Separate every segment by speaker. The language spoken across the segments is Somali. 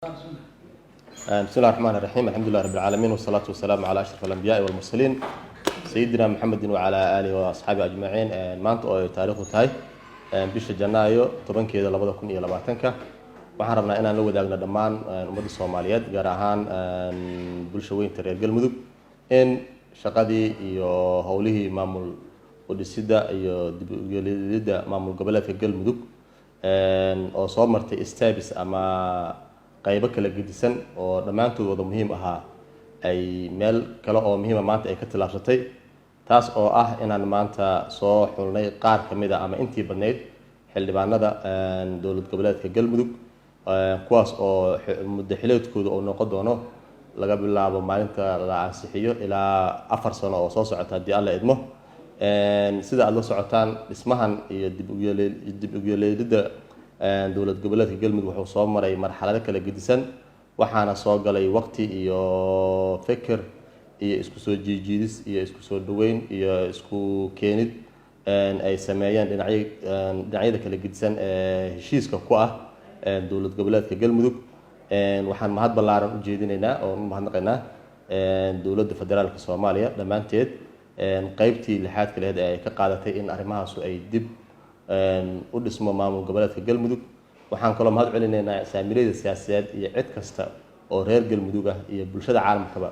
Speaker 1: بسم الله الرحمن الرحيم. الحمد لله رب العالمين والصلاة والسلام على أشرف الأنبياء والمرسلين سيدنا محمد وعلى آله وأصحابه أجمعين. maanta oo ay taariikhdu tahay bisha Janaayo 10keeda 2020 waxaan rabnaa inaan la wadaagno dhammaan ummadda Soomaaliyeed gaar ahaan bulshada weynta reer Galmudug in shaqadii iyo howlihii maamul u dhisida iyo dib u yeelidda maamul goboleedka Galmudug oo soo martay steps ama qaybo kala gedisan oo dhammaantood wada muhiim ahaa ay meel kale oo muhiim ah maanta ay ka tilaabsatay taas oo ah inaan maanta soo xulnay qaar kamid ah ama intii badneyd xildhibaanada dowlad goboleedka Galmudug kuwaas oo muddo xileedkooda oo noqon doono laga bilaabo maalinta la ansixiyo ilaa 4 sano oo soo socota hadii Alla idmo sida aad la socotaan dhismahan iyo dib u yeelidda dowlad goboleedka Galmudug wuxuu soo maray marxalado kala gedisan waxaana soo galay waqti iyo fikir iyo isku soo jiidis iyo isku soo dhaweyn iyo isku keenid ay sameeyeen dhinacyada kala gedisan heshiiska ku ah dowlad goboleedka Galmudug waxaan mahad ballaaran u jeedinaynaa oo mahadnaqaynaa dowladda federaalka Soomaaliya dhamaanteed qaybtii lixaad kale ee ay ka qaadatay in arrimahaas ay dib u dhismo maamul goboleedka Galmudug waxaan kaloo mahad celinaynaa saamilayda siyaasadeed iyo cid kasta oo reer Galmudug ah iyo bulshada caalamkaba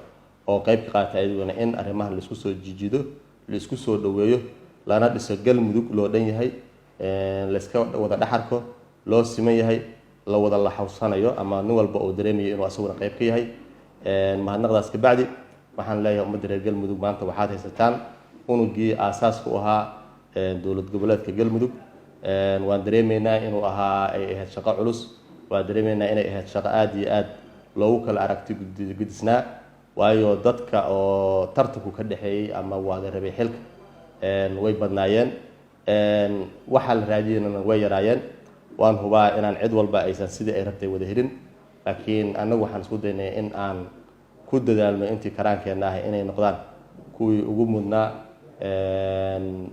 Speaker 1: oo qayb ka qaatay ayaguna in arrimahan la isku soo jiijido la isku soo dhaweeyo lana dhiso Galmudug loo dhan yahay la iska wada dhaxarko loo siman yahay la wada la xawsanayo ama nin walba oo dareemayo inuu asaguna qayb ka yahay mahadnaqdaas ka bacdi waxaan leeyahay ummadda reer Galmudug maanta waxaad haysataan unugii aasaaska u ahaa dowlad goboleedka Galmudug waan dareemaynaa inuu ahaa ay ahayd shaqo culus waan dareemaynaa inay ahayd shaqo aad iyo aad loogu kala aragti gudisnaa waayo dadka oo tartanku ka dhaxeeyay ama wada rabay xilka way badnaayeen waxa la raadiyayna way yaraayeen waan hubaa inaan cid walba aysan sidii ay rabtay wada helin laakiin anagu waxaan isku daynay in aan ku dadaalno intii karaankeena ah inay noqdaan kuwii ugu mudnaa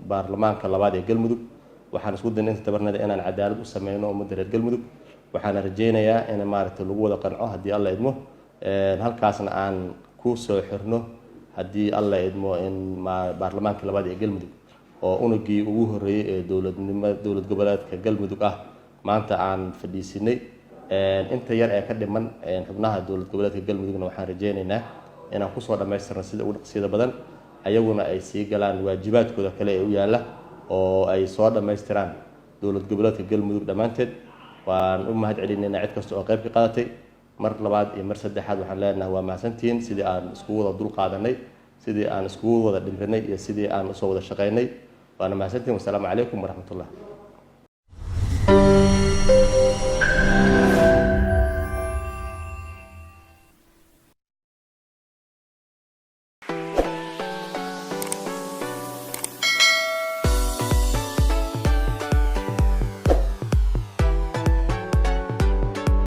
Speaker 1: baarlamaanka labaad ee Galmudug waxaan isku daynay inta tabarnada inaan cadaalad u sameeyno ummadda reer Galmudug waxaan rajaynayaa in maaragtay lagu wada qanco hadii Alla idmo halkaasna aan ku soo xirno hadii Alla idmo in baarlamaanka labaad ee Galmudug oo unugii ugu horeeyay ee dowlad goboleedka Galmudug ah maanta aan fadhiisinay inta yar ee ka dhiman xubnaha dowlad goboleedka Galmudugna waxaan rajaynaynaa inaan ku soo dhameystirno sida ugu dhaqsiga badan ayaguna ay sii galaan waajibaadkooda kale ee u yaala oo ay soo dhameystiraan dowlad goboleedka Galmudug dhamaanteed waan u mahad celinaynaa cid kasta oo qayb ka qaadatay mar labaad iyo mar saddexaad waxaan leenahay waa mahadsantihiin sidii aan isku wada dul qaadanay sidii aan isku wada dhimrinay iyo sidii aan u soo wada shaqeynay waana mahadsantihiin wassalaamu calaykum waraxmatullaah